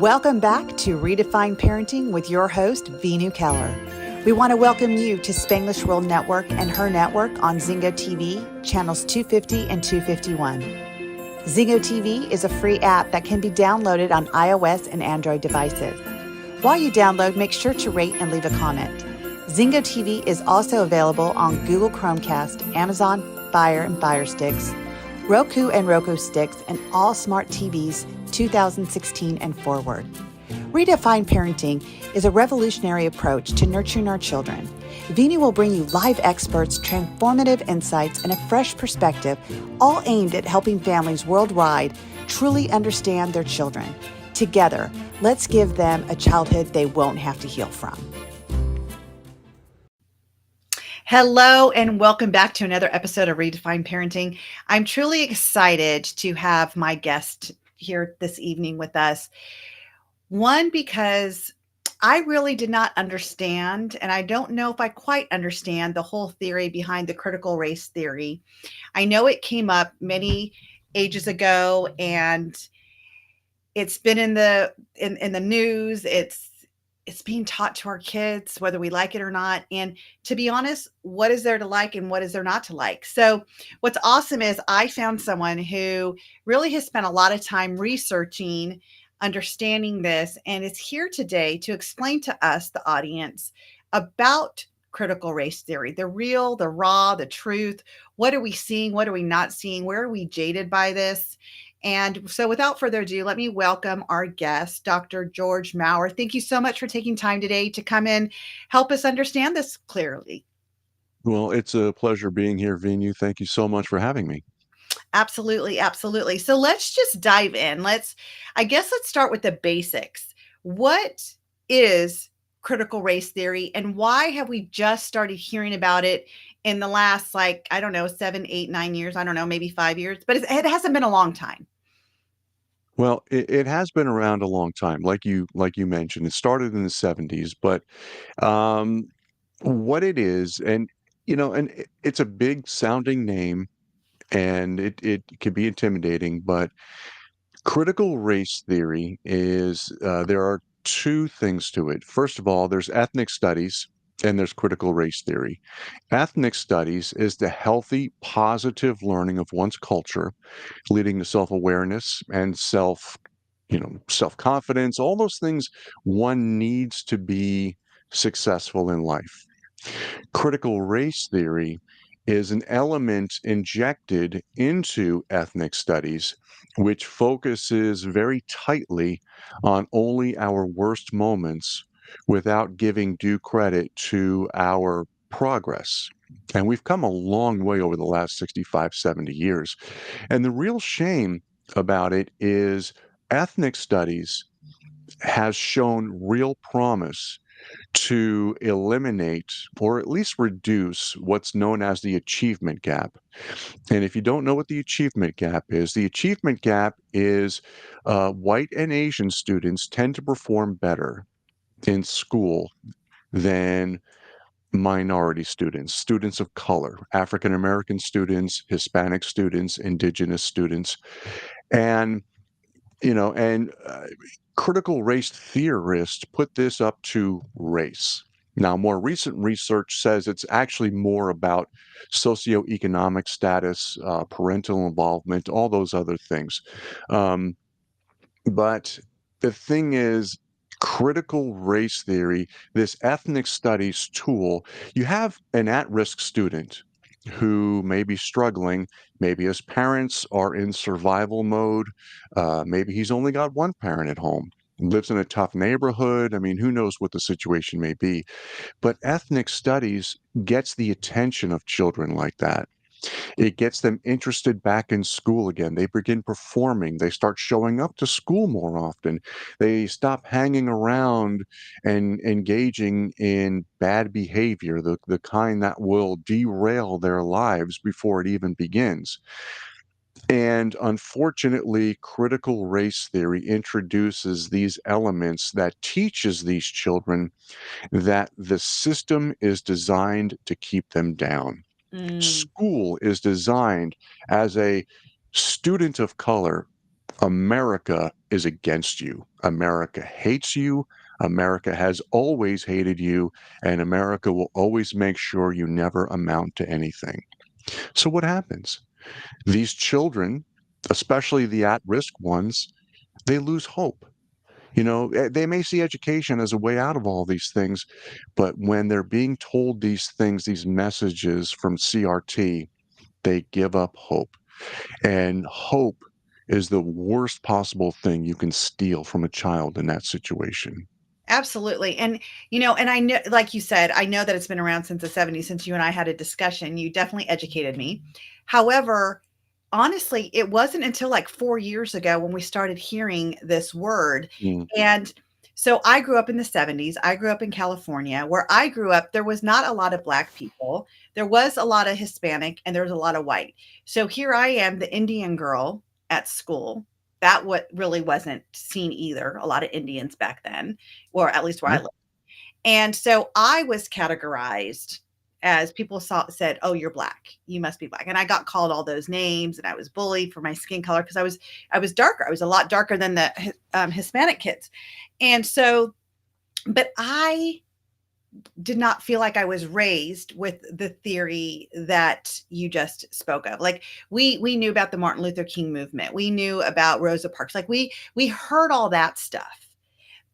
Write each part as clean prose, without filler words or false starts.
Welcome back to Redefine Parenting with your host, Veenu Keller. We want to welcome you to Spanglish World Network and H.E.R Network on Zingo TV, channels 250 and 251. Zingo TV is a free app that can be downloaded on iOS and Android devices. While you download, make sure to rate and leave a comment. Zingo TV is also available on Google Chromecast, Amazon Fire and Fire Sticks, Roku and Roku Sticks, and all smart TVs 2016 and forward. Redefine Parenting is a revolutionary approach to nurturing our children. Veenu will bring you live experts, transformative insights, and a fresh perspective, all aimed at helping families worldwide truly understand their children. Together, let's give them a childhood they won't have to heal from. Hello, and welcome back to another episode of Redefine Parenting. I'm truly excited to have my guest here this evening with us. One, because I really did not understand, and I don't know if I quite understand the whole theory behind the critical race theory. I know it came up many ages ago, and it's been in the news. It's being taught to our kids, whether we like it or not. And to be honest, what is there to like and what is there not to like? So what's awesome is I found someone who really has spent a lot of time researching, understanding this, and is here today to explain to us, the audience, about critical race theory, the real, the raw, the truth. What are we seeing? What are we not seeing? Where are we jaded by this? And so without further ado, let me welcome our guest, Dr. George Maurer. Thank you so much for taking time today to come in, help us understand this clearly. Well, it's a pleasure being here, Veenu. Thank you so much for having me. Absolutely, absolutely. So let's just dive in. Let's start with the basics. What is critical race theory, and why have we just started hearing about it in the last, 7, 8, 9 years? I don't know, maybe 5 years, but it hasn't been a long time. Well, it has been around a long time, like you mentioned. It started in the 70s, but um, what it is, it's a big sounding name, and it can be intimidating. But critical race theory is there are two things to it. First of all, there's ethnic studies and there's critical race theory. Ethnic studies is the healthy, positive learning of one's culture, leading to self-awareness and self-confidence, all those things one needs to be successful in life. Critical race theory is an element injected into ethnic studies, which focuses very tightly on only our worst moments without giving due credit to our progress. And we've come a long way over the last 65, 70 years. And the real shame about it is ethnic studies has shown real promise to eliminate or at least reduce what's known as the achievement gap. And if you don't know what the achievement gap is white and Asian students tend to perform better in school than minority students, students of color, African American students, Hispanic students, indigenous students. And critical race theorists put this up to race. Now, more recent research says it's actually more about socioeconomic status, parental involvement, all those other things. Um, but the thing is, critical race theory, this ethnic studies tool, you have an at-risk student who may be struggling. Maybe his parents are in survival mode. Maybe he's only got one parent at home, lives in a tough neighborhood. I mean, who knows what the situation may be. But ethnic studies gets the attention of children like that. It gets them interested back in school again. They begin performing. They start showing up to school more often. They stop hanging around and engaging in bad behavior, the kind that will derail their lives before it even begins. And unfortunately, critical race theory introduces these elements that teaches these children that the system is designed to keep them down. Mm. School is designed as a student of color America is against you. America hates you. America has always hated you, and America will always make sure you never amount to anything. So, what happens? These children, especially the at risk ones, they lose hope. They may see education as a way out of all these things, but when they're being told these things, these messages from CRT, they give up hope. And hope is the worst possible thing you can steal from a child in that situation. Absolutely. And I know, like you said, I know that it's been around since the 70s, since you and I had a discussion. You definitely educated me. However, honestly, it wasn't until like 4 years ago when we started hearing this word. Mm, And so I grew up in the 70s. I grew up in California. Where I grew up, there was not a lot of Black people. There was a lot of Hispanic and there was a lot of white. So here I am, the Indian girl at school. That what really wasn't seen either. A lot of Indians back then, or at least where I yeah. live. And so I was categorized as people said, "Oh, you're Black. You must be Black." And I got called all those names, and I was bullied for my skin color because I was darker. I was a lot darker than the Hispanic kids, and so, but I did not feel like I was raised with the theory that you just spoke of. Like we knew about the Martin Luther King movement. We knew about Rosa Parks. Like we heard all that stuff.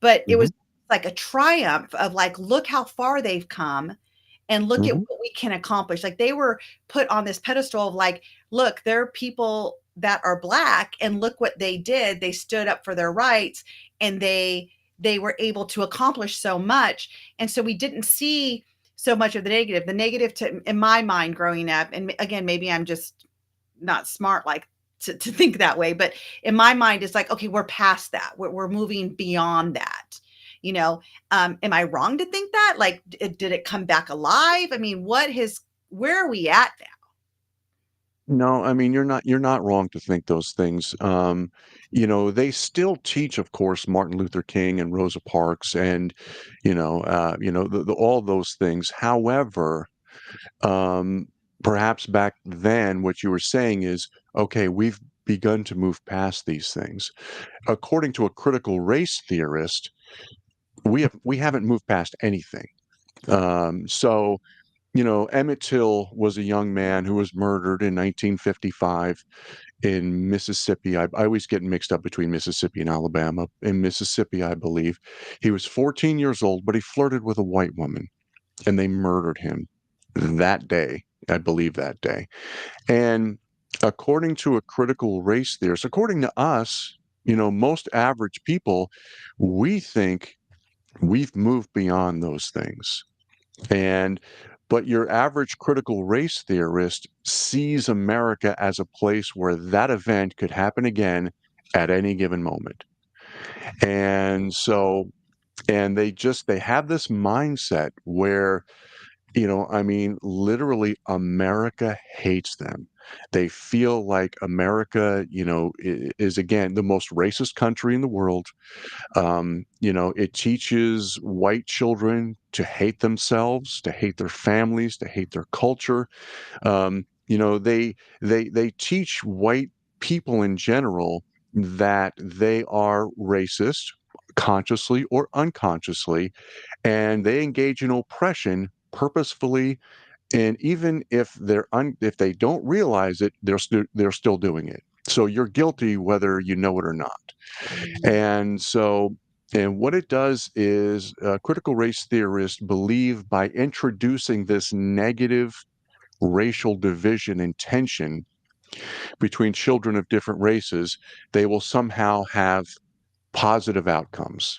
But it Hmm. was like a triumph of like, look how far they've come and look at Hmm. what we can accomplish. Like they were put on this pedestal of like, look, there are people that are Black and look what they did. They stood up for their rights and they were able to accomplish so much. And so we didn't see so much of the negative. The negative to in my mind growing up, and again, maybe I'm just not smart like to think that way, but in my mind it's like, okay, we're past that, we're moving beyond that, you know. Am I wrong to think that? Like, did it come back alive? I mean, where are we at now? No, I mean you're not wrong to think those things. They still teach, of course, Martin Luther King and Rosa Parks, and all those things. However, um, perhaps back then, what you were saying is, okay, we've begun to move past these things. According to a critical race theorist, we haven't moved past anything. So Emmett Till was a young man who was murdered in 1955 in Mississippi. I always get mixed up between Mississippi and Alabama. In Mississippi, I believe. He was 14 years old, but he flirted with a white woman, and they murdered him that day. I believe that day. And according to a critical race theorist, according to us, most average people, we think we've moved beyond those things. And but your average critical race theorist sees America as a place where that event could happen again at any given moment. And so and they have this mindset where, I mean, literally America hates them. They feel like America, is again the most racist country in the world. It teaches white children to hate themselves, to hate their families, to hate their culture. They teach white people in general that they are racist, consciously or unconsciously, and they engage in oppression purposefully. And even if if they don't realize it, they're still doing it. So you're guilty whether you know it or not. Mhm. And so, and what it does is critical race theorists believe by introducing this negative racial division and tension between children of different races, they will somehow have positive outcomes.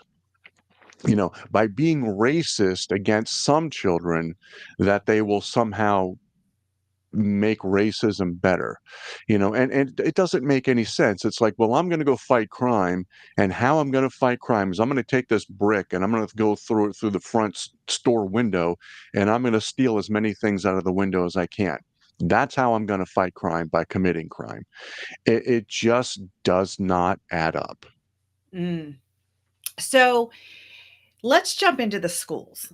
By being racist against some children, that they will somehow make racism better. And it doesn't make any sense. It's like, well, I'm going to go fight crime, and how I'm going to fight crime is I'm going to take this brick and I'm going to go through it through the front store window, and I'm going to steal as many things out of the window as I can. That's how I'm going to fight crime, by committing crime. It just does not add up. Mm. So let's jump into the schools.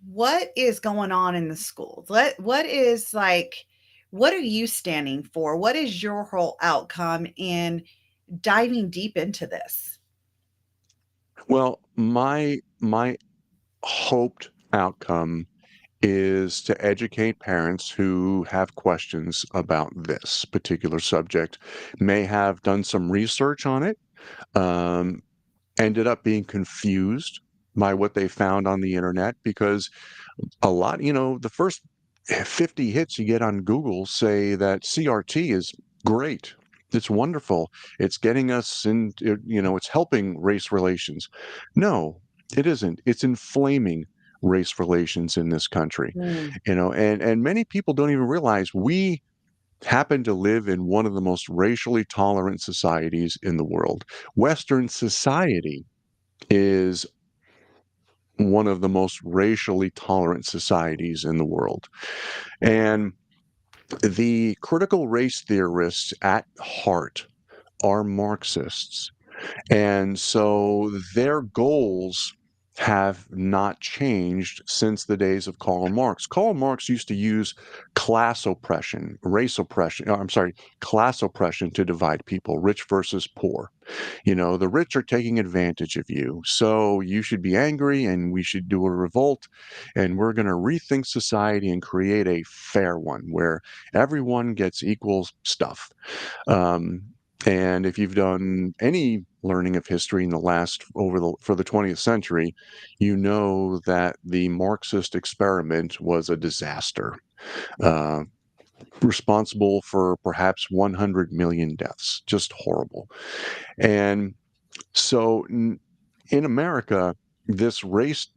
What is going on in the schools? What is like, what are you standing for? What is your whole outcome in diving deep into this? Well, my hoped outcome is to educate parents who have questions about this particular subject, may have done some research on it, um, ended up being confused by what they found on the internet because a lot, the first 50 hits you get on Google say that CRT is great. It's wonderful. It's getting us in, it's helping race relations. No, it isn't. It's inflaming race relations in this country. Mm. And many people don't even realize we happen to live in one of the most racially tolerant societies in the world. Western society is one of the most racially tolerant societies in the world. And the critical race theorists at heart are Marxists. And so their goals have not changed since the days of Karl Marx. Karl Marx used to use class oppression, race oppression, I'm sorry, class oppression to divide people, rich versus poor. The rich are taking advantage of you. So you should be angry and we should do a revolt. And we're going to rethink society and create a fair one where everyone gets equal stuff. Um, and if you've done any learning of history in the last for the 20th century, you know that the Marxist experiment was a disaster, uh, responsible for perhaps 100 million deaths. Just horrible. And so in America, this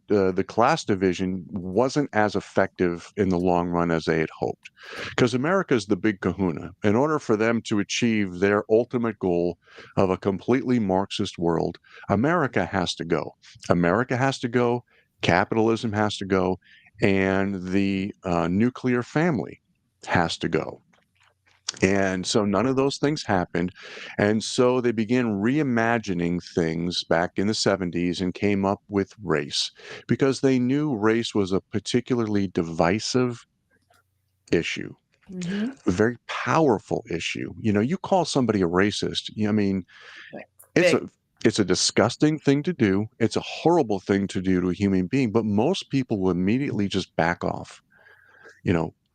the class division wasn't as effective in the long run as they had hoped. Because America is the big kahuna. In order for them to achieve their ultimate goal of a completely Marxist world, America has to go. America has to go, capitalism has to go, and the nuclear family has to go. And so none of those things happened. And so they began reimagining things back in the 70s and came up with race because they knew race was a particularly divisive issue, Hmm. a very powerful issue. You call somebody a racist, I mean, Right. it's a Big. it's a disgusting thing to do. It's a horrible thing to do to a human being, but most people will immediately just back off.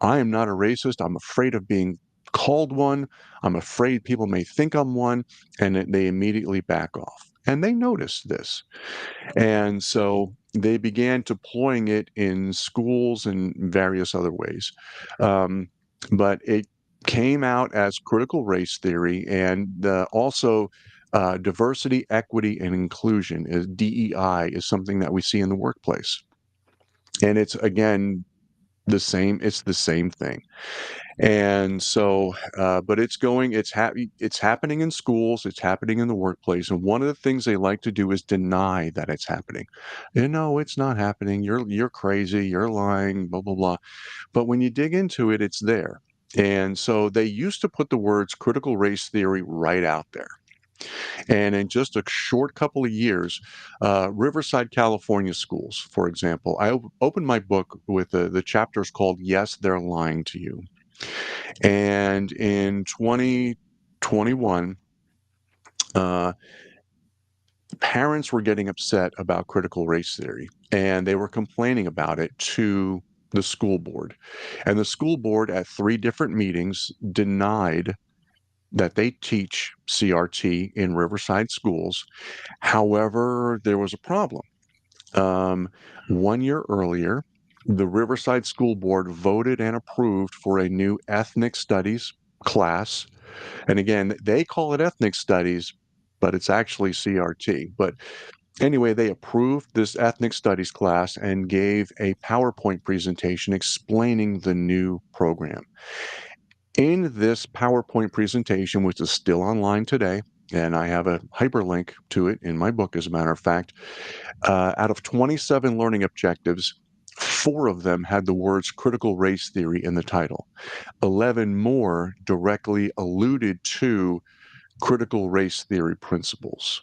I am not a racist. I'm afraid of being called one. I'm afraid people may think I'm one, and they immediately back off. And they noticed this. And so they began deploying it in schools and various other ways. Um, but it came out as critical race theory and also diversity, equity, and inclusion is DEI is something that we see in the workplace. And it's again it's the same thing. And so, but it's happening in schools, it's happening in the workplace. And one of the things they like to do is deny that it's happening. It's not happening. You're crazy. You're lying, blah, blah, blah. But when you dig into it, it's there. And so they used to put the words critical race theory right out there. And in just a short couple of years, Riverside, California schools, for example, I opened my book with the chapters called Yes, They're Lying to You. And in 2021, uh, parents were getting upset about critical race theory and they were complaining about it to the school board. And the school board at three different meetings denied that they teach CRT in Riverside schools. However, there was a problem. Um, 1 year earlier, the Riverside School Board voted and approved for a new ethnic studies class. And again, they call it ethnic studies, but it's actually CRT. But anyway, they approved this ethnic studies class and gave a PowerPoint presentation explaining the new program. In this PowerPoint presentation, which is still online today, and I have a hyperlink to it in my book, as a matter of fact, out of 27 learning objectives, 4 of them had the words critical race theory in the title. 11 more directly alluded to critical race theory principles.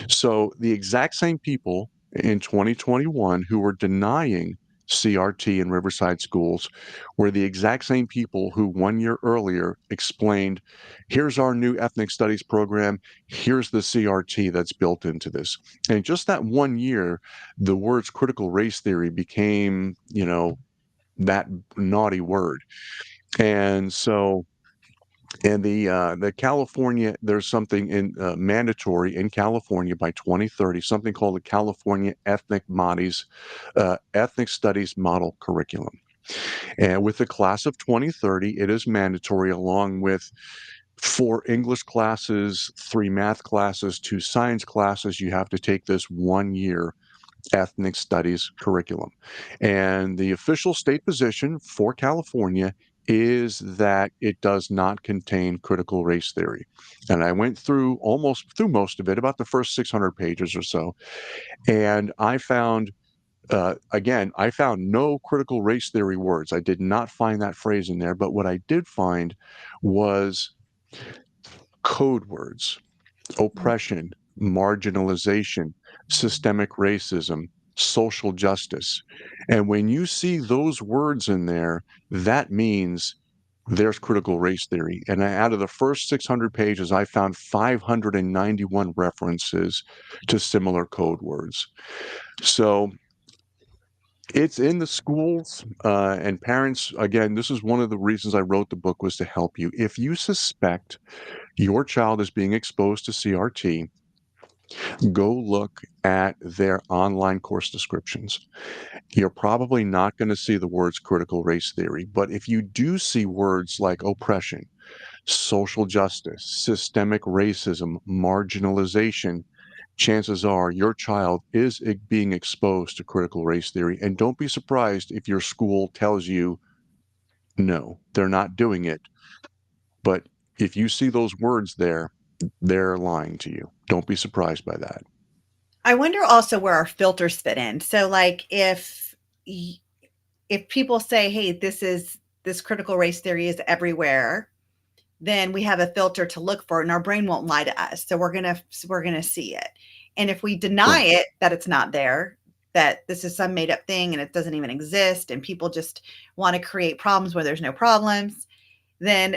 So the exact same people in 2021 who were denying CRT in Riverside schools were the exact same people who 1 year earlier explained, here's our new ethnic studies program, here's the CRT that's built into this. And just that 1 year, the words critical race theory became, that naughty word. And so, and the California, there's something in mandatory in California by 2030, something called the California Ethnic Studies Model Curriculum. And with the class of 2030, it is mandatory, along with 4 English classes, 3 math classes, 2 science classes. You have to take this 1 year ethnic studies curriculum. And the official state position for California is that it does not contain critical race theory. And I went through most of it, about the first 600 pages or so, and I found I found no critical race theory words. I did not find that phrase in there, but what I did find was code words: oppression, marginalization, systemic racism, social justice. And when you see those words in there, that means there's critical race theory. And out of the first 600 pages, I found 591 references to similar code words. So it's in the schools, and parents. Again, this is one of the reasons I wrote the book, was to help you. If you suspect your child is being exposed to CRT, go look at their online course descriptions. You're probably not going to see the words critical race theory, but if you do see words like oppression, social justice, systemic racism, marginalization, chances are your child is being exposed to critical race theory. And don't be surprised if your school tells you, no, they're not doing it. But if you see those words there, they're lying to you. Don't be surprised by that. I wonder also where our filters fit in. So, like, if people say, "Hey, this critical race theory is everywhere," then we have a filter to look for, and our brain won't lie to us. So we're gonna see it. And if we deny Right. it, that it's not there, that this is some made up thing and it doesn't even exist, and people just want to create problems where there's no problems, then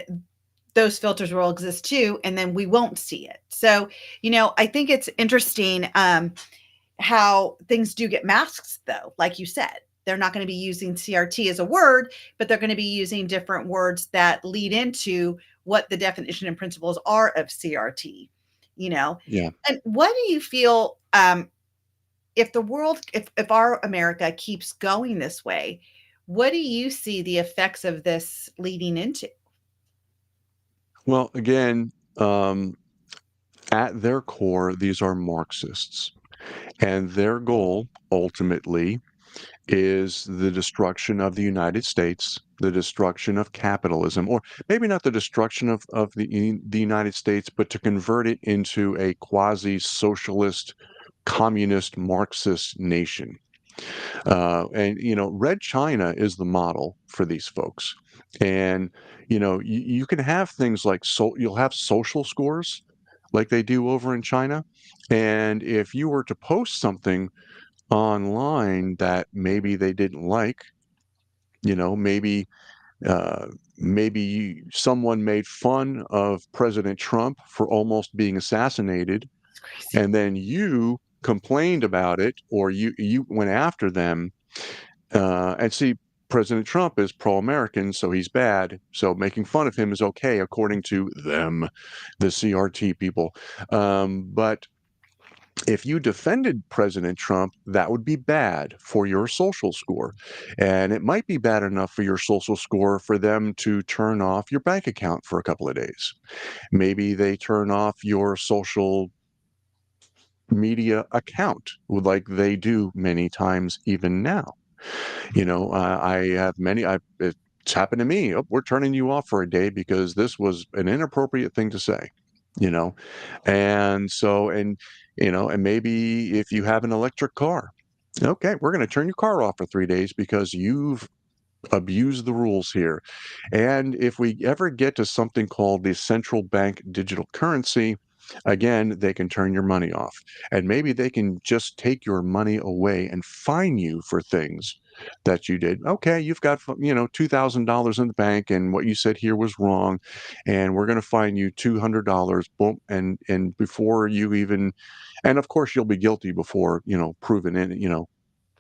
those filters will exist too, and then we won't see it. So, I think it's interesting how things do get masked, though. Like you said, they're not going to be using CRT as a word, but they're going to be using different words that lead into what the definition and principles are of CRT. You know, Yeah. and what do you feel if the world, if our America keeps going this way? What do you see the effects of this leading into? Well, again, um, at their core, these are Marxists, and their goal ultimately is the destruction of the United States, the destruction of capitalism, or maybe not the destruction of the United States, but to convert it into a quasi-socialist, communist, Marxist nation. And Red China is the model for these folks. And you can have things like, you'll have social scores like they do over in China. And if you were to post something online that maybe they didn't like, you know, maybe uh, someone made fun of President Trump for almost being assassinated, It's crazy. and then you complained about it, or you went after them. And see, President Trump is pro-American, so he's bad. So making fun of him is okay, according to them, the CRT people. But if you defended President Trump, that would be bad for your social score. And it might be bad enough for your social score for them to turn off your bank account for a couple of days. Maybe they turn off your social media account, like they do many times even now. I have many. It's happened to me. Oh, we're turning you off for a day because this was an inappropriate thing to say. You know, and so and maybe if you have an electric car, okay, we're going to turn your car off for 3 days because you've abused the rules here. And if we ever get to something called the central bank digital currency, again, they can turn your money off. And maybe they can just take your money away and fine you for things that you did. Okay, you've got, $2,000 in the bank, and what you said here was wrong, and we're going to fine you $200. Boom, and before you even, and of course you'll be guilty before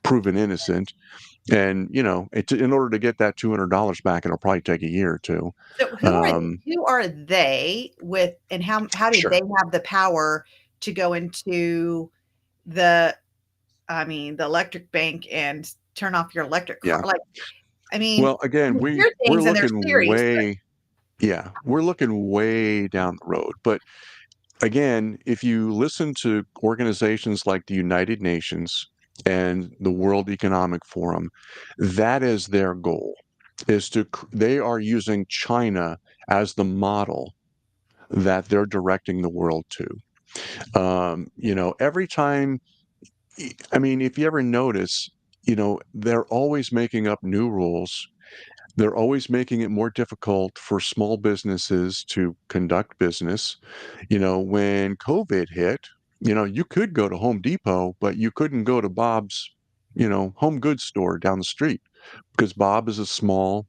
proven innocent. And in order to get that $200 back, it'll probably take a year or two. So Um, who are they with, and how do sure. they have the power to go into the the electric bank and turn off your electric car? Yeah. Like, I mean, Well, again, you hear we're things and they're looking serious, but way, yeah, we're looking way down the road. But again, if you listen to organizations like the United Nations and the World Economic Forum, that is their goal, they are using China as the model that they're directing the world to. Every time, I mean, if you ever notice, they're always making up new rules. They're always making it more difficult for small businesses to conduct business. When COVID hit, you could go to Home Depot, but you couldn't go to Bob's, home goods store down the street, because Bob is a small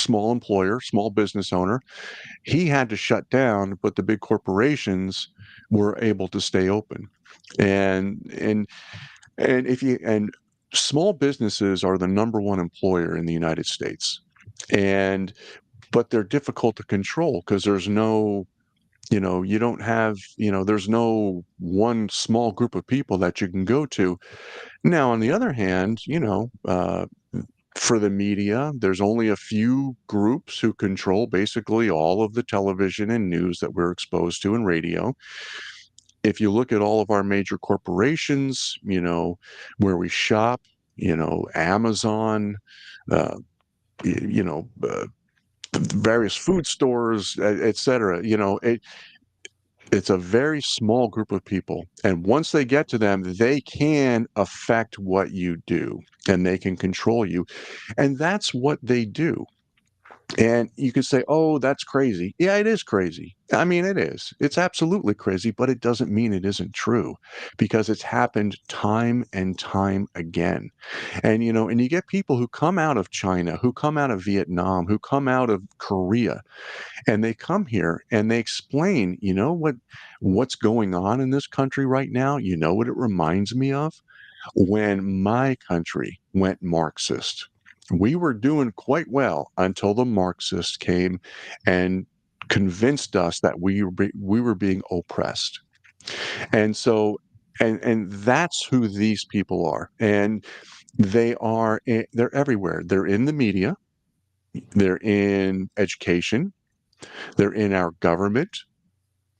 employer, small business owner. He had to shut down, but the big corporations were able to stay open. And and and if you and small businesses are the number one employer in the United States. And but they're difficult to control because there's no, you don't have, there's no one small group of people that you can go to. Now, on the other hand, for the media, there's only a few groups who control basically all of the television and news that we're exposed to, and radio. If you look at all of our major corporations, where we shop, Amazon, uh, y- you know, uh, various food stores, et cetera, it's a very small group of people. And once they get to them, they can affect what you do, and they can control you. And that's what they do. And you could say, oh, that's crazy. Yeah, it is crazy. I mean, it is. It's absolutely crazy, but it doesn't mean it isn't true, because it's happened time and time again. And you get people who come out of China, who come out of Vietnam, who come out of Korea, and they come here and they explain, what's going on in this country right now. You know what it reminds me of? When my country went Marxist. We were doing quite well until the Marxists came and convinced us that we were being oppressed. And so, and that's who these people are. And they're everywhere. They're in the media, they're in education, they're in our government,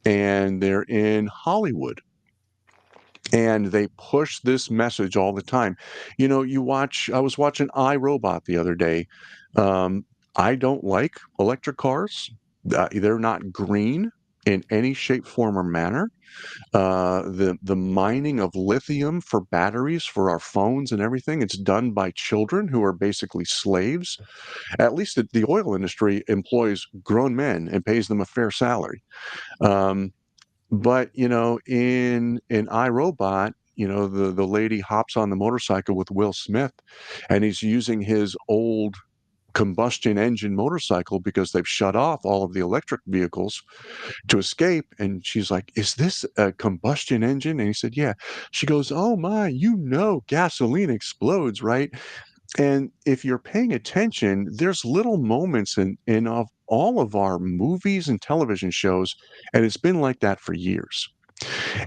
and they're in Hollywood. And they push this message all the time. I was watching iRobot the other day. Um, I don't like electric cars. They're not green in any shape, form, or manner. The mining of lithium for batteries for our phones and everything, it's done by children who are basically slaves. At least the oil industry employs grown men and pays them a fair salary. Um, but in iRobot, the lady hops on the motorcycle with Will Smith, and he's using his old combustion engine motorcycle because they've shut off all of the electric vehicles to escape. And she's like, "Is this a combustion engine?" And he said, "Yeah." She goes, "Oh my, gasoline explodes, right?" And if you're paying attention, there's little moments in of all of our movies and television shows, and it's been like that for years.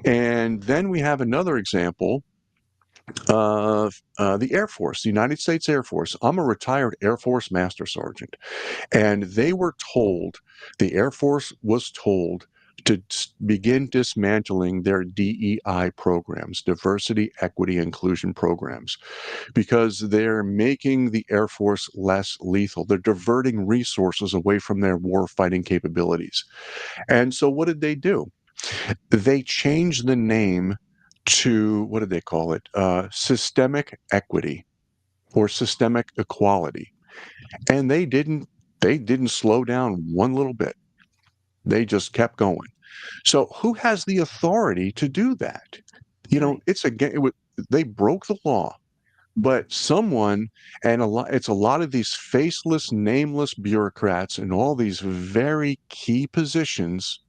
And then we have another example of the Air Force, the United States Air Force. I'm a retired Air Force Master Sergeant, and the Air Force was told to begin dismantling their DEI programs, diversity, equity, inclusion programs, because they're making the Air Force less lethal. They're diverting resources away from their war fighting capabilities. And so what did they do? They changed the name to, what did they call it? Systemic equity or systemic equality. And they didn't slow down one little bit. They just kept going. So who has the authority to do that? Right. It's again, they broke the law, but someone, and it's a lot of these faceless, nameless bureaucrats in all these very key positions,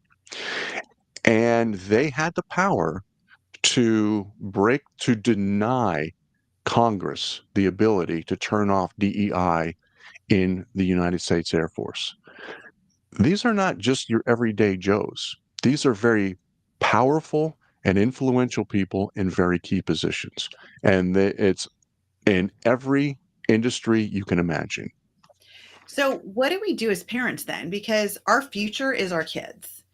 and they had the power to deny Congress the ability to turn off DEI in the United States Air Force. These are not just your everyday Joes. These are very powerful and influential people in very key positions. And it's in every industry you can imagine. So, what do we do as parents then? Because our future is our kids.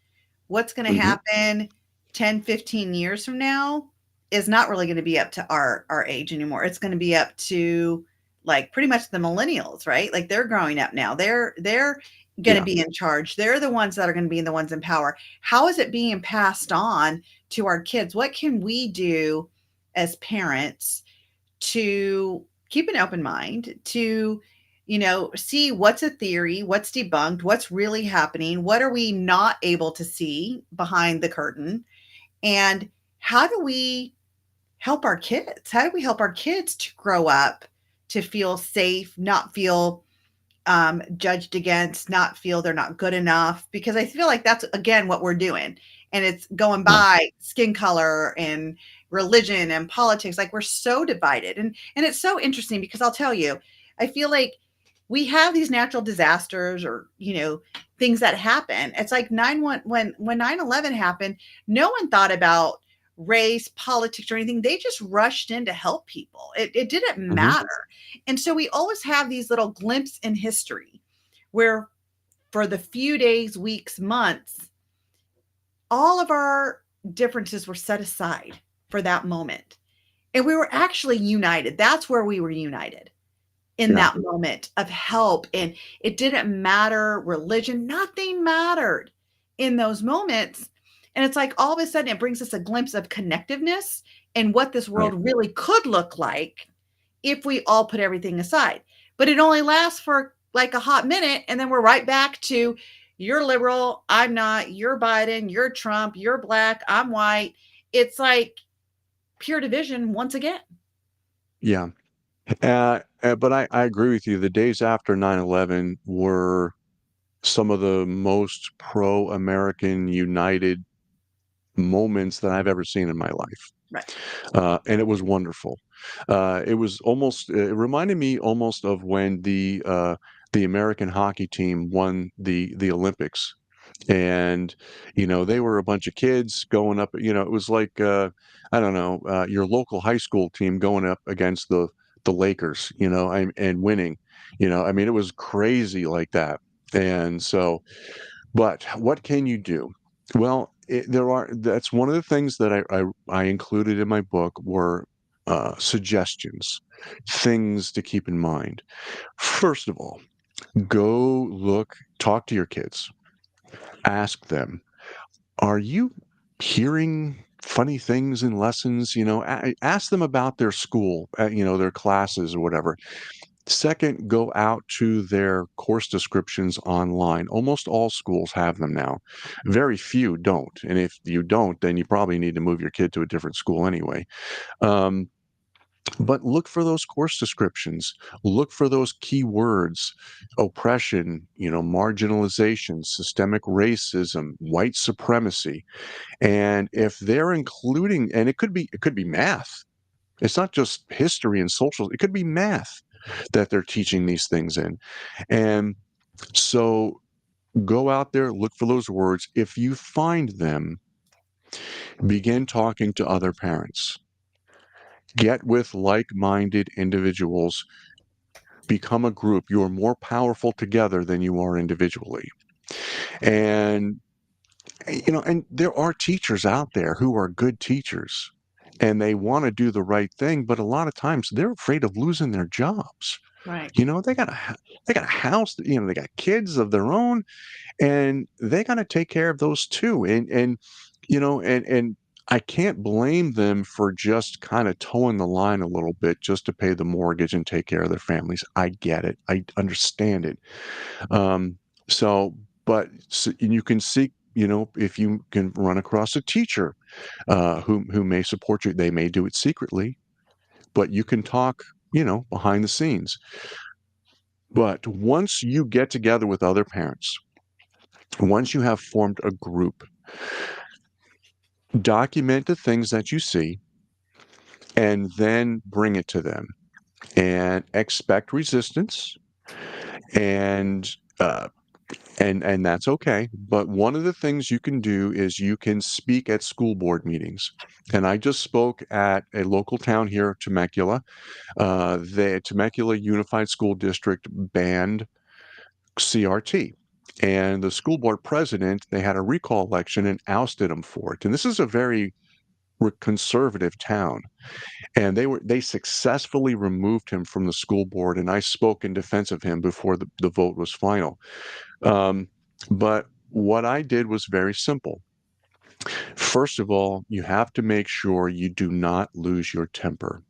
What's going to Hmm. happen 10, 15 years from now is not really going to be up to our age anymore. It's going to be up to like pretty much the millennials, right? Like they're growing up now. They're going to Yeah. be in charge. They're the ones that are going to be the ones in power. How is it being passed on to our kids? What can we do as parents to keep an open mind, to see what's a theory, what's debunked, what's really happening, what are we not able to see behind the curtain, and how do we help our kids? How do we help our kids to grow up to feel safe, not feel judged against, not feel they're not good enough? Because I feel like that's again what we're doing. And it's going Yeah. by skin color and religion and politics. Like we're so divided. And it's so interesting because I'll tell you, I feel like we have these natural disasters or, things that happen. It's like when 9/11 happened, no one thought about race, politics, or anything. They just rushed in to help people. It didn't Hmm. matter. And so we always have these little glimpses in history where for the few days, weeks, months, all of our differences were set aside for that moment. And we were actually united. That's where we were united in Yeah. that moment of help. And it didn't matter religion, nothing mattered in those moments. And it's like all of a sudden it brings us a glimpse of connectiveness and what this Right. world really could look like if we all put everything aside. But it only lasts for like a hot minute. And then we're right back to you're liberal, I'm not, you're Biden, you're Trump, you're black, I'm white. It's like pure division once again. Yeah. But I agree with you. The days after 9/11 were some of the most pro-American united moments that I've ever seen in my life. Right. And it was wonderful. It reminded me almost of when the American hockey team won the Olympics. And, they were a bunch of kids going up, it was like, I don't know, your local high school team going up against the Lakers, and winning, I mean, it was crazy like that. And so, but what can you do? Well, that's one of the things that I included in my book were suggestions, things to keep in mind. First of all, talk to your kids, ask them, are you hearing funny things in lessons? Ask them about their school, their classes or whatever. Second, go out to their course descriptions online. Almost all schools have them now. Very few don't. And if you don't, then you probably need to move your kid to a different school anyway. Um, but look for those course descriptions. Look for those key words: oppression, marginalization, systemic racism, white supremacy. And if they're including, and it could be math. It's not just history and social, it could be math that they're teaching these things in. And so go out there, look for those words. If you find them, begin talking to other parents. Get with like minded individuals, become a group. You are more powerful together than you are individually. And, and there are teachers out there who are good teachers and they want to do the right thing, but a lot of times they're afraid of losing their jobs. Right. They got a house, they got kids of their own, and they got to take care of those too. And I can't blame them for just kind of towing the line a little bit just to pay the mortgage and take care of their families. I get it. I understand it. Um, so, but you can seek if you can run across a teacher who may support you, they may do it secretly, but you can talk, behind the scenes. But once you get together with other parents, once you have formed a group, document the things that you see and then bring it to them and expect resistance and uh, and that's okay. But one of the things you can do is you can speak at school board meetings. And I just spoke at a local town here, Temecula. The Temecula Unified School District banned CRT. And the school board president, they had a recall election and ousted him for it. And this is a very conservative town. And they successfully removed him from the school board. And I spoke in defense of him before the vote was final. Um, but what I did was very simple. First of all, you have to make sure you do not lose your temper.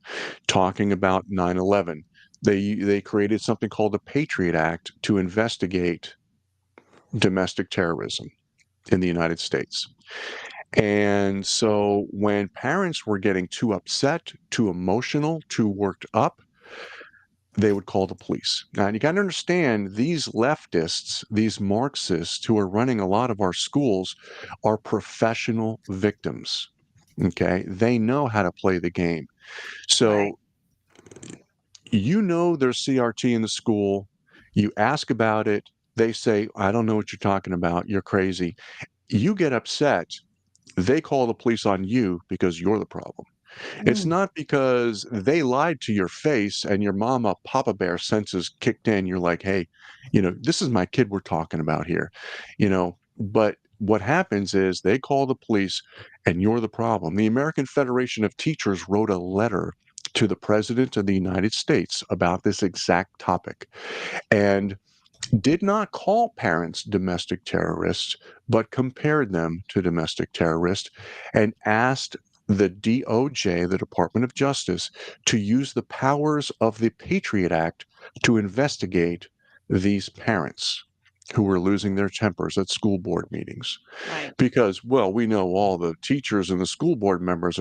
Talking about 9/11, they created something called the Patriot Act to investigate domestic terrorism in the United States. And so when parents were getting too upset, too emotional, too worked up, they would call the police. Now, you got to understand these leftists, these Marxists who are running a lot of our schools are professional victims. Okay. They know how to play the game. Right. So, there's CRT in the school. You ask about it. They say, I don't know what you're talking about. You're crazy. You get upset. They call the police on you because you're the problem. It's Mm. not because they lied to your face and your mama papa bear senses kicked in. You're like, hey, this is my kid we're talking about here, but what happens is they call the police and you're the problem. The American Federation of Teachers wrote a letter to the President of the United States about this exact topic and did not call parents domestic terrorists, but compared them to domestic terrorists and asked the DOJ, the Department of Justice, to use the powers of the Patriot Act to investigate these parents who were losing their tempers at school board meetings. Right. Because, well, we know all the teachers and the school board members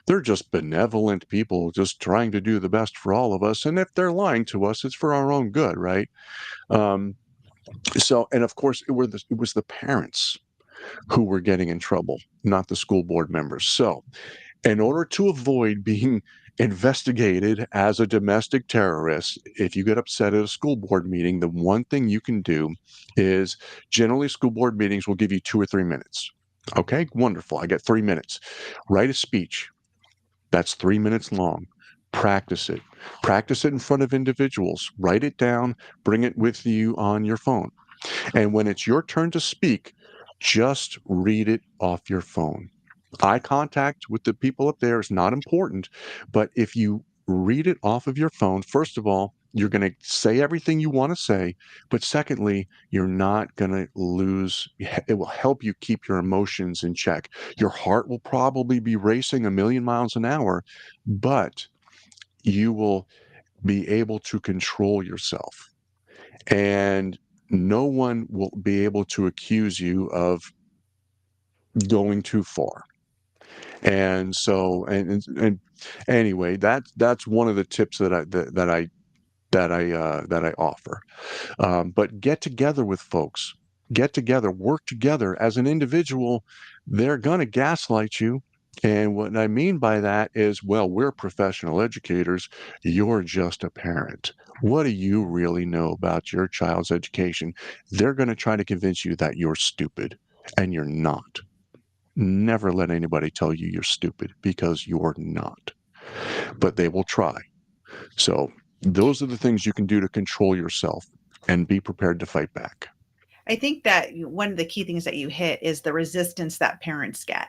they're just benevolent people just trying to do the best for all of us. And if they're lying to us, it's for our own good, right? Um, and of course, it was the parents who were getting in trouble, not the school board members. So, in order to avoid being investigated as a domestic terrorist, if you get upset at a school board meeting, the one thing you can do is generally school board meetings will give you 2 or 3 minutes. Okay, wonderful. I get 3 minutes. Write a speech. That's 3 minutes long. Practice it. Practice it in front of individuals. Write it down. Bring it with you on your phone. And when it's your turn to speak, just read it off your phone. Eye contact with the people up there is not important, but if you read it off of your phone, first of all, you're going to say everything you want to say, but secondly, you're not going to lose. It will help you keep your emotions in check. Your heart will probably be racing a million miles an hour, but you will be able to control yourself. And no one will be able to accuse you of going too far. And so, and anyway, that's one of the tips that I offer. But get together with folks, get together, work together. As an individual, they're gonna gaslight you. And what I mean by that is, well, we're professional educators. You're just a parent. What do you really know about your child's education? They're going to try to convince you that you're stupid, and you're not. Never let anybody tell you you're stupid because you're not, but they will try. So, those are the things you can do to control yourself and be prepared to fight back. I think that one of the key things that you hit is the resistance that parents get.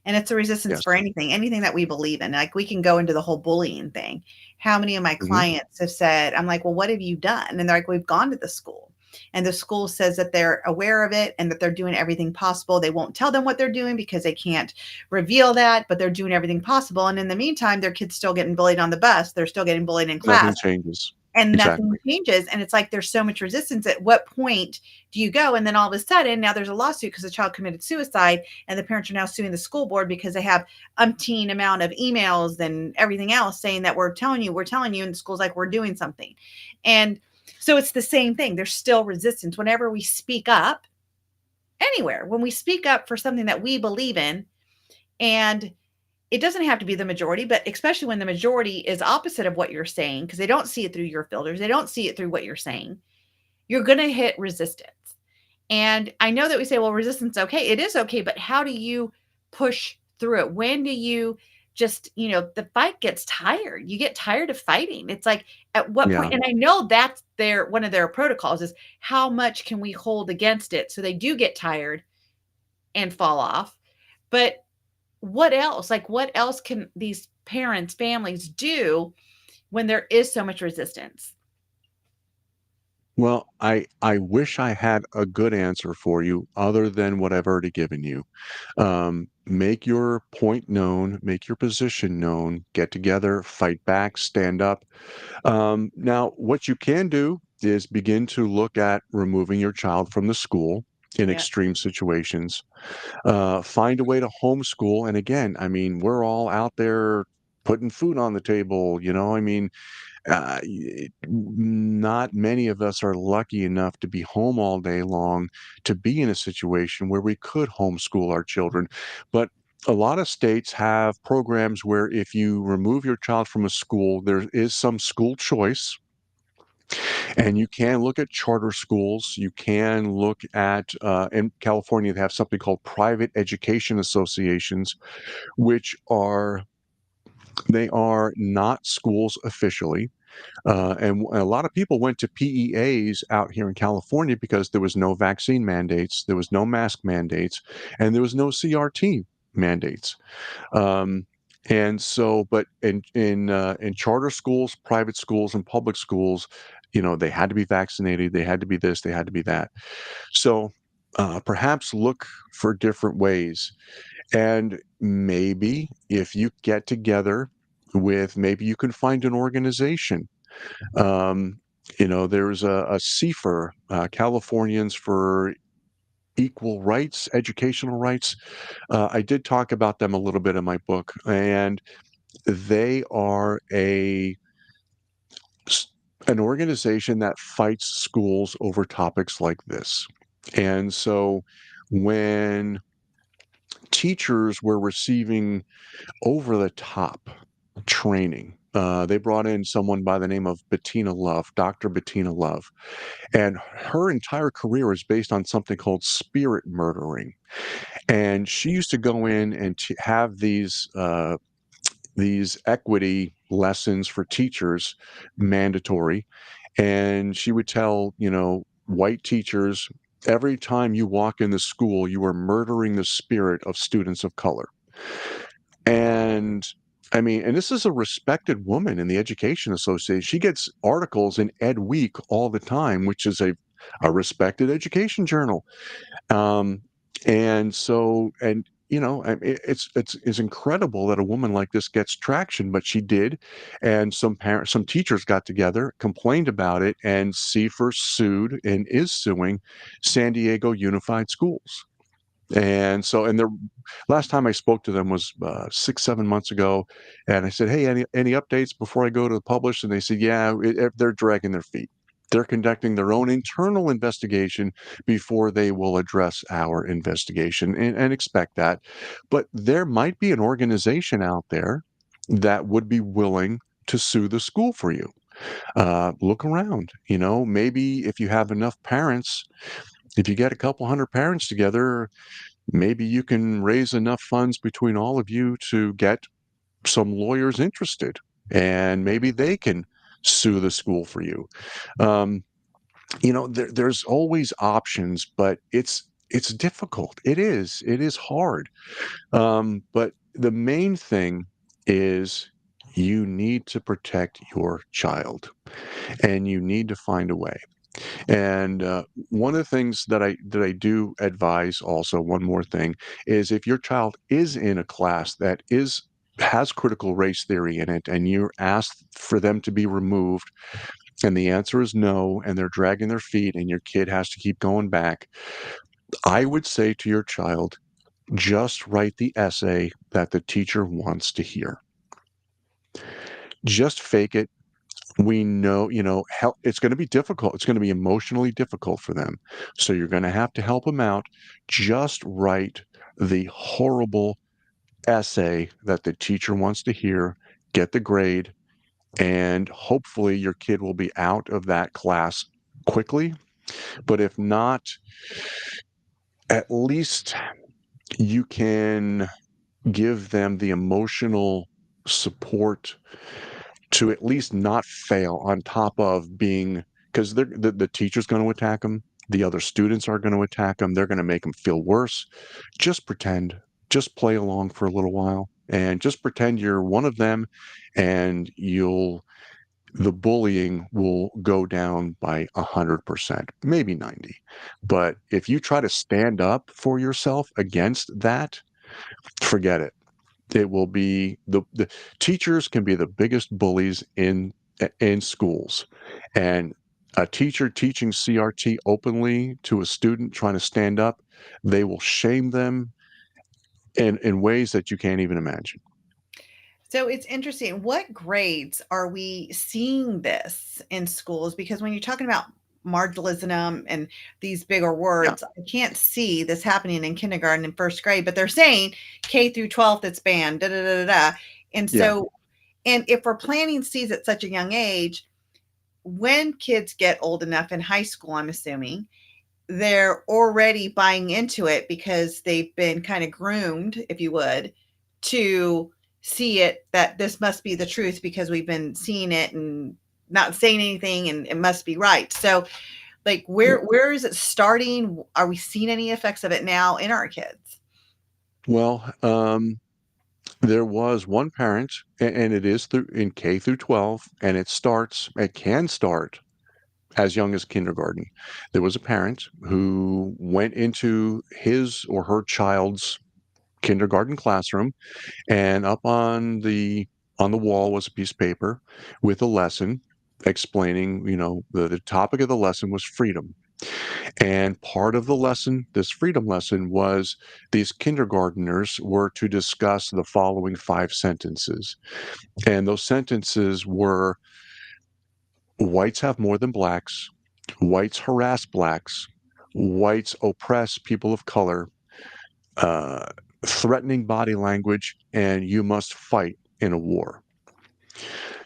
And it's a resistance Yes. for anything that we believe in. Like we can go into the whole bullying thing. How many of my Hmm. clients have said, I'm like, well, what have you done? And they're like, we've gone to the school. And the school says that they're aware of it and that they're doing everything possible. They won't tell them what they're doing because they can't reveal that, but they're doing everything possible. And in the meantime, their kids still getting bullied on the bus. They're still getting bullied in Nothing class. changes. and nothing Exactly. changes. And it's like there's so much resistance. At what point do you go? And then all of a sudden, now there's a lawsuit because the child committed suicide, and the parents are now suing the school board because they have umpteen amount of emails and everything else saying that we're telling you, and the school's like, we're doing something. And so it's the same thing. There's still resistance whenever we speak up anywhere, when we speak up for something that we believe in. And it doesn't have to be the majority, but especially when the majority is opposite of what you're saying, because they don't see it through your filters, they don't see it through what you're saying, you're going to hit resistance. And I know that we say, well, resistance, okay, it is okay, but how do you push through it? When do you just, the fight gets tired? You get tired of fighting. It's like, at what Yeah. point? And I know that's one of their protocols is how much can we hold against it so they do get tired and fall off. But what else? Like, what else can these parents, families do when there is so much resistance? Well, I wish I had a good answer for you other than what I've already given you. Make your point known, make your position known, get together, fight back, stand up. Now, what you can do is begin to look at removing your child from the school in Yeah. extreme situations. Find a way to homeschool. And again, I mean, we're all out there putting food on the table. I mean, not many of us are lucky enough to be home all day long to be in a situation where we could homeschool our children. But a lot of states have programs where if you remove your child from a school, there is some school choice. And you can look at charter schools. You can look at, in California, they have something called private education associations, which they are not schools officially. And a lot of people went to PEAs out here in California because there was no vaccine mandates, there was no mask mandates, and there was no CRT mandates. Um, and so, but in charter schools, private schools, and public schools, they had to be vaccinated, they had to be this, they had to be that. So perhaps look for different ways. And maybe if you get together with, maybe you can find an organization. um, there's a CFER, Californians for Equal Rights, Educational Rights. I did talk about them a little bit in my book, and they are an organization that fights schools over topics like this. And so when teachers were receiving over the top training, they brought in someone by the name of Bettina Love, Dr. Bettina Love, and her entire career is based on something called spirit murdering. And she used to go in and have these equity lessons for teachers, mandatory. And she would tell, white teachers, every time you walk in the school, you are murdering the spirit of students of color. And I mean, and this is a respected woman in the Education Association. She gets articles in Ed Week all the time, which is a respected education journal. Um, and so, and it's incredible that a woman like this gets traction, but she did, and some teachers got together, complained about it, and CFER sued and is suing San Diego Unified Schools. And so, and the last time I spoke to them was 6, 7 months ago, and I said, "Hey, any updates before I go to the publish?" And they said, "Yeah, they're dragging their feet. They're conducting their own internal investigation before they will address our investigation," and expect that. But there might be an organization out there that would be willing to sue the school for you. Look around. Maybe if you have enough parents, if you get a couple hundred parents together, maybe you can raise enough funds between all of you to get some lawyers interested, and maybe they can sue the school for you. Um, there's always options, but it's difficult. It is hard. But the main thing is you need to protect your child, and you need to find a way. And one of the things that I do advise, also one more thing, is if your child is in a class that has critical race theory in it, and you're asked for them to be removed, and the answer is no, and they're dragging their feet, and your kid has to keep going back, I would say to your child, just write the essay that the teacher wants to hear. Just fake it. We know, it's going to be difficult. It's going to be emotionally difficult for them. So you're going to have to help them out. Just write the horrible essay that the teacher wants to hear, get the grade, and hopefully your kid will be out of that class quickly. But if not, at least you can give them the emotional support to at least not fail on top of being, because the teacher's going to attack them. The other students are going to attack them. They're going to make them feel worse. Just pretend, just play along for a little while and just pretend you're one of them, and the bullying will go down by 100%, maybe 90. But if you try to stand up for yourself against that, forget it. It will be the teachers can be the biggest bullies in schools, and a teacher teaching CRT openly to a student trying to stand up, they will shame them in ways that you can't even imagine. So it's interesting. What grades are we seeing this in schools? Because when you're talking about marginalism and these bigger Yeah, words, I can't see this happening in kindergarten and first grade, but they're saying K through 12th, it's banned, da da da da. Da. And yeah. so, and if we're planting seeds at such a young age, when kids get old enough in high school, I'm assuming, they're already buying into it because they've been kind of groomed, if you would, to see it that this must be the truth because we've been seeing it and not saying anything and it must be right. So like where is it starting? Are we seeing any effects of it now in our kids? Well, there was one parent, and it is through in K through 12, and it can start as young as kindergarten. There was a parent who went into his or her child's kindergarten classroom, and up on the wall was a piece of paper with a lesson explaining, the topic of the lesson was freedom. And part of the lesson, this freedom lesson, was these kindergarteners were to discuss the following 5 sentences. And those sentences were: whites have more than blacks, whites harass blacks, whites oppress people of color, uh, threatening body language, and you must fight in a war.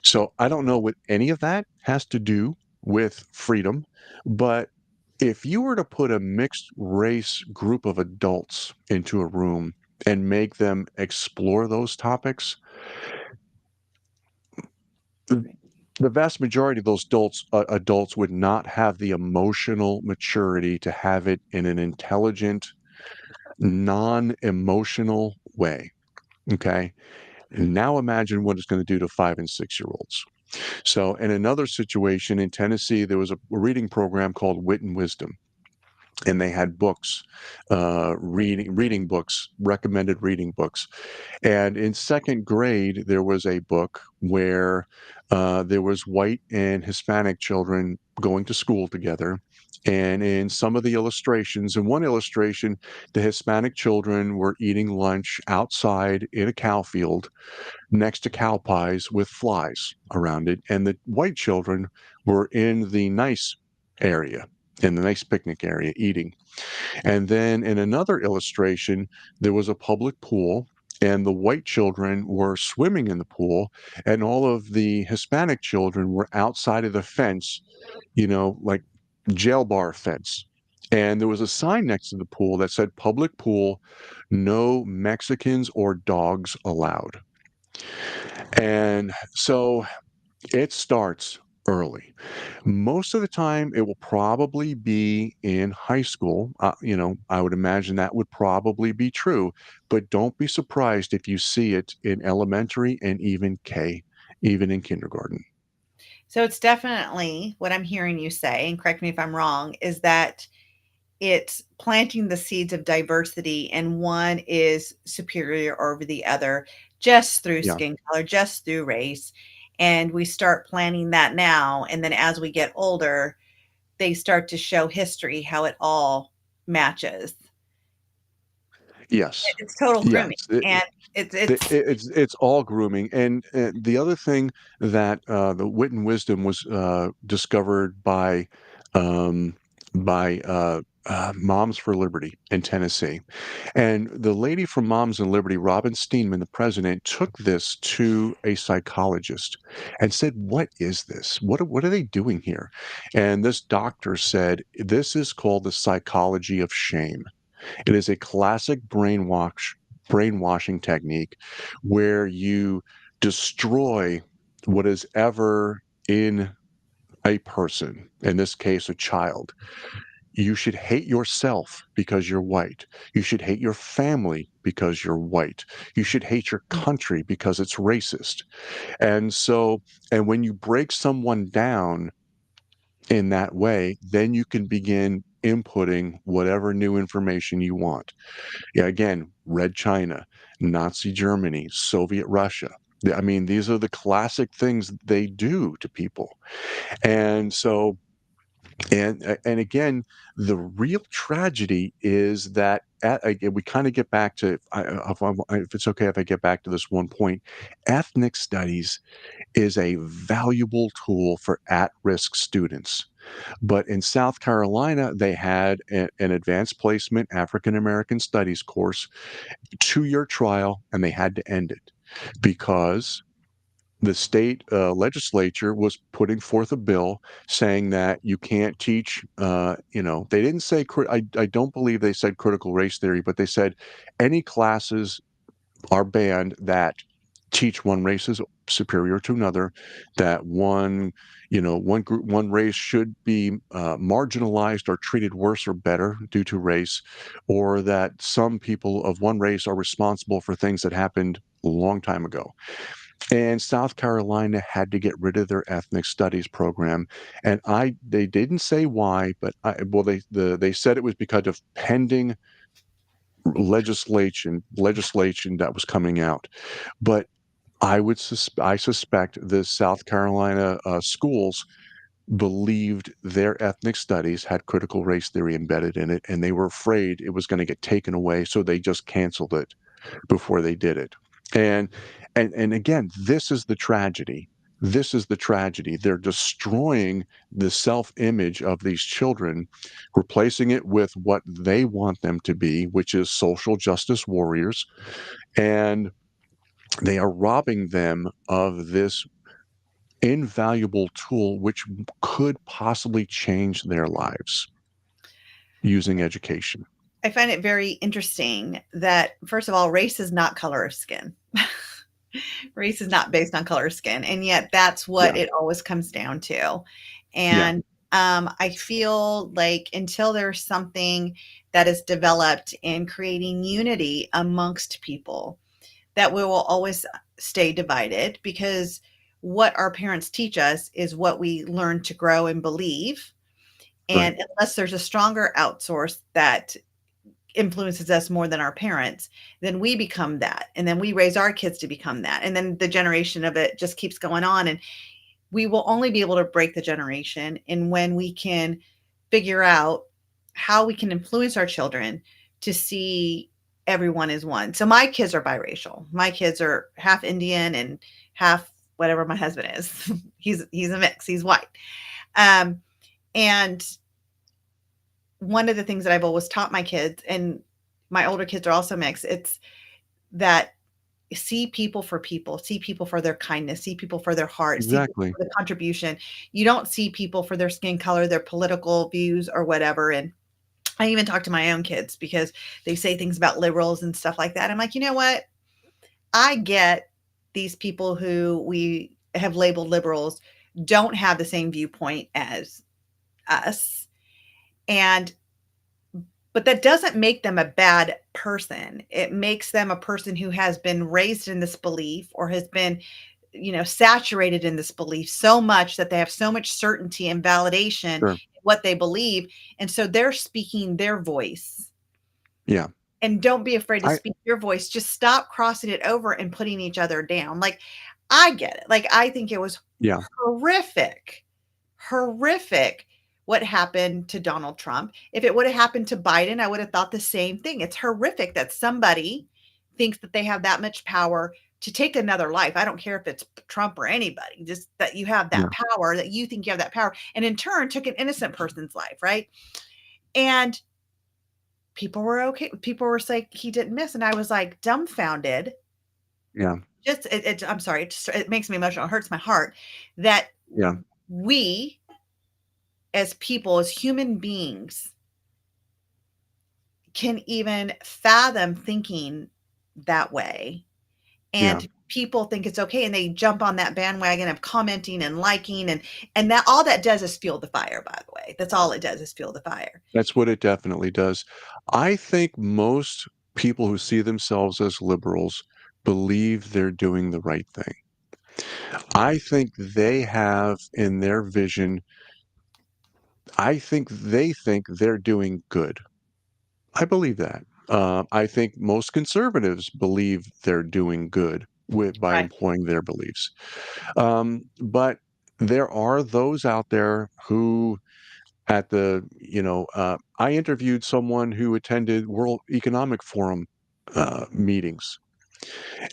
So I don't know what any of that has to do with freedom, but if you were to put a mixed race group of adults into a room and make them explore those topics, the vast majority of those adults would not have the emotional maturity to have it in an intelligent, non-emotional way. Okay. And now imagine what it's going to do to 5 and 6 year olds. So, in another situation in Tennessee, there was a reading program called Wit and Wisdom, and they had books, reading books, recommended reading books. And in second grade, there was a book where there was white and Hispanic children going to school together. And in some of the illustrations, in one illustration, the Hispanic children were eating lunch outside in a cow field next to cow pies with flies around it. And the white children were in the nice area, in the nice picnic area, eating. And then in another illustration, there was a public pool, and the white children were swimming in the pool, and all of the Hispanic children were outside of the fence, like jail bar fence. And there was a sign next to the pool that said public pool, no Mexicans or dogs allowed. And so it starts early. Most of the time, it will probably be in high school. I would imagine that would probably be true, but don't be surprised if you see it in elementary and even even in kindergarten. So it's definitely what I'm hearing you say, and correct me if I'm wrong, is that it's planting the seeds of diversity and one is superior over the other just through Yeah. skin color, just through race. and we start planning that now, and then as we get older, they start to show history how it all matches. Yes. It's total Yes. grooming, and it's It's all grooming, and the other thing that the wit and wisdom was discovered um, by Moms for Liberty in Tennessee, and the lady from Moms and Liberty, Robin Steenman, the president, took this to a psychologist and said, "What is this? What are they doing here?" And this doctor said, "This is called the psychology of shame." It is a classic brainwashing technique where you destroy what is ever in a person, in this case, a child. You should hate yourself because you're white. You should hate your family because you're white. You should hate your country because it's racist. And so, and when you break someone down in that way, then you can begin inputting whatever new information you want. Yeah, again, Red China, Nazi Germany, Soviet Russia. I mean, these are the classic things they do to people. And so, and again, the real tragedy is that again, we kind of get back to, if it's okay if I get back to this one point, ethnic studies is a valuable tool for at-risk students. But in South Carolina, they had an advanced placement African American studies course, 2-year trial, and they had to end it because the state legislature was putting forth a bill saying that you can't teach, they didn't say, I don't believe they said critical race theory, but they said any classes are banned that teach one race is superior to another, that one group, one race should be marginalized or treated worse or better due to race, or that some people of one race are responsible for things that happened a long time ago. And South Carolina had to get rid of their ethnic studies program, and they didn't say why, but they said it was because of pending legislation that was coming out. But I suspect the South Carolina schools believed their ethnic studies had critical race theory embedded in it, and they were afraid it was going to get taken away, so they just canceled it before they did it. And and again, this is the tragedy. This is the tragedy. They're destroying the self-image of these children, replacing it with what they want them to be, which is social justice warriors, and they are robbing them of this invaluable tool which could possibly change their lives using education. I find it very interesting that, first of all, race is not color of skin. Race is not based on color of skin, and yet that's what Yeah, it always comes down to. yeah, And I feel like until there's something that is developed in creating unity amongst people, that we will always stay divided, because what our parents teach us is what we learn to grow and believe. right. And unless there's a stronger outsource that influences us more than our parents, then we become that. And then we raise our kids to become that. And then the generation of it just keeps going on. And we will only be able to break the generation and when we can figure out how we can influence our children to see everyone as one. So my kids are biracial. My kids are half Indian and half whatever my husband is. He's a mix. He's white. Um, and one of the things that I've always taught my kids, and my older kids are also mixed, it's that see people, see people for their kindness, see people for their heart, see people Exactly. for the contribution. You don't see people for their skin color, their political views, or whatever. And I even talk to my own kids because they say things about liberals and stuff like that. I'm like, you know what? I get these people who we have labeled liberals don't have the same viewpoint as us. And but that doesn't make them a bad person. It makes them a person who has been raised in this belief or has been, saturated in this belief so much that they have so much certainty and validation in Sure. what they believe. And so they're speaking their voice. Yeah. And don't be afraid to I speak your voice. Just stop crossing it over and putting each other down. Like, I get it. Like, I think it was Yeah. horrific, horrific what happened to Donald Trump. If it would have happened to Biden, I would have thought the same thing. It's horrific that somebody thinks that they have that much power to take another life. I don't care if it's Trump or anybody, just that you have that Yeah. power, that you think you have that power, and in turn took an innocent person's life, right? And people were okay. People were saying he didn't miss. And I was like dumbfounded. Yeah. Just, I'm sorry, it makes me emotional. It hurts my heart that Yeah. we as people, as human beings, can even fathom thinking that way. Yeah. And people think it's okay, and they jump on that bandwagon of commenting and liking, and that all that does is fuel the fire, by the way. That's all it does, is fuel the fire. That's what it definitely does. I think most people who see themselves as liberals believe they're doing the right thing. I think they have in their vision, I think they think they're doing good. I believe that. I think most conservatives believe they're doing good by Right. employing their beliefs. But there are those out there who, I interviewed someone who attended World Economic Forum meetings,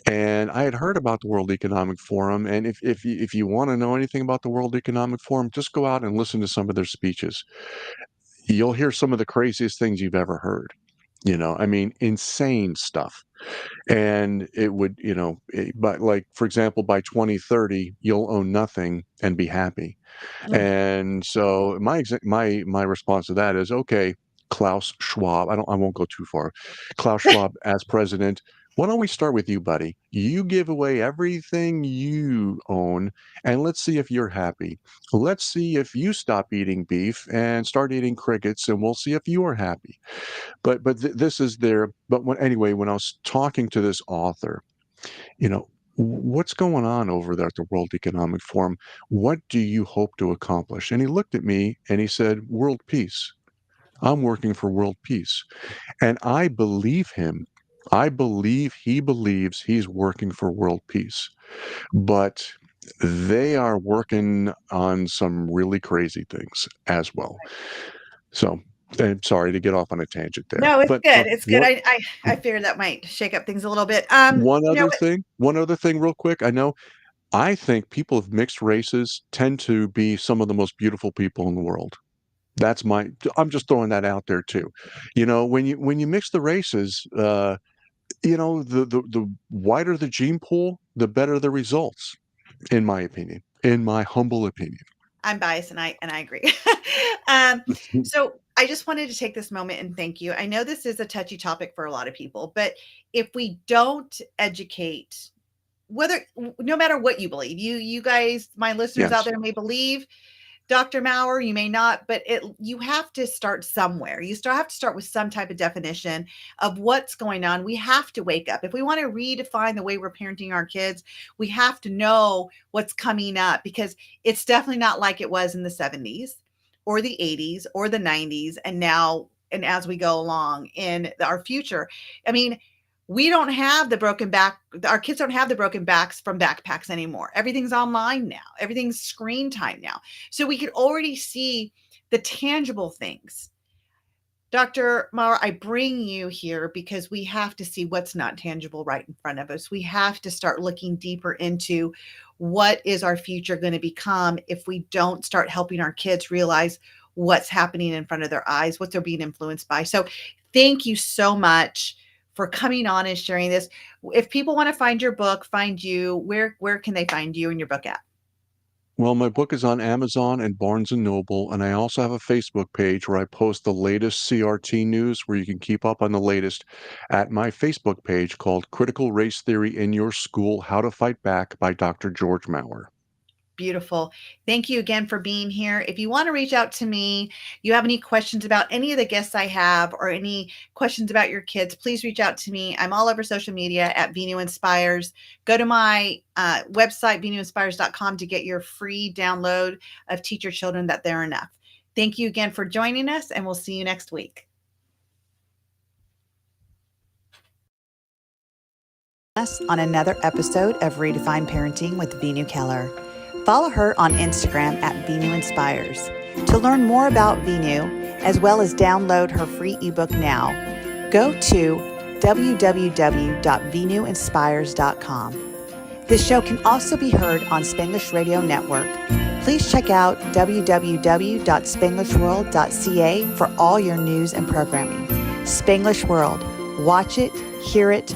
and I had heard about the World Economic Forum. And if you want to know anything about the World Economic Forum, just go out and listen to some of their speeches. You'll hear some of the craziest things you've ever heard. I mean, insane stuff. And it would, but like, for example, by 2030, you'll own nothing and be happy. Mm. And so my response to that is, okay, Klaus Schwab. I won't go too far. Klaus Schwab as president. Why don't we start with you, buddy? You give away everything you own, and let's see if you're happy. Let's see if you stop eating beef and start eating crickets, and we'll see if you are happy. This is their. But when I was talking to this author, what's going on over there at the World Economic Forum? What do you hope to accomplish? And he looked at me and he said, world peace. I'm working for world peace. And I believe him. I believe he believes he's working for world peace. But they are working on some really crazy things as well. So I'm sorry to get off on a tangent there. No, it's But good. It's good. what I figured that might shake up things a little bit. one other thing real quick. I think people of mixed races tend to be some of the most beautiful people in the world. I'm just throwing that out there too. When you mix the races, the wider the gene pool, the better the results, in my opinion, in my humble opinion. I'm biased, and I agree. um, so I just wanted to take this moment and thank you. I know this is a touchy topic for a lot of people, but if we don't educate, no matter what you believe, you guys, my listeners out Yes. there may believe Dr. Maurer, you may not, but you have to start somewhere. You still have to start with some type of definition of what's going on. We have to wake up. If we want to redefine the way we're parenting our kids, we have to know what's coming up, because it's definitely not like it was in the 70s or the 80s or the 90s and now and as we go along in our future. I mean, we don't have the broken back. Our kids don't have the broken backs from backpacks anymore. Everything's online now. Everything's screen time now. So we could already see the tangible things. Dr. Maurer, I bring you here because we have to see what's not tangible right in front of us. We have to start looking deeper into what is our future going to become if we don't start helping our kids realize what's happening in front of their eyes, what they're being influenced by. So thank you so much for coming on and sharing this. If people want to find your book, find you, where can they find you and your book at? Well, my book is on Amazon and Barnes and Noble, and I also have a Facebook page where I post the latest CRT news, where you can keep up on the latest at my Facebook page called Critical Race Theory in Your School: How to Fight Back by Dr. George Maurer. Beautiful. Thank you again for being here. If you want to reach out to me, you have any questions about any of the guests I have, or any questions about your kids, please reach out to me. I'm all over social media at Veenu Inspires. Go to my website, VeenuInspires.com, to get your free download of Teach Your Children That They're Enough. Thank you again for joining us, and we'll see you next week. us on another episode of Redefine Parenting with Veenu Keller. Follow her on Instagram at Veenu Inspires. To learn more about Veenu, as well as download her free ebook now, go to www.venuinspires.com. This show can also be heard on Spanglish Radio Network. Please check out www.spanglishworld.ca for all your news and programming. Spanglish World. Watch it, hear it,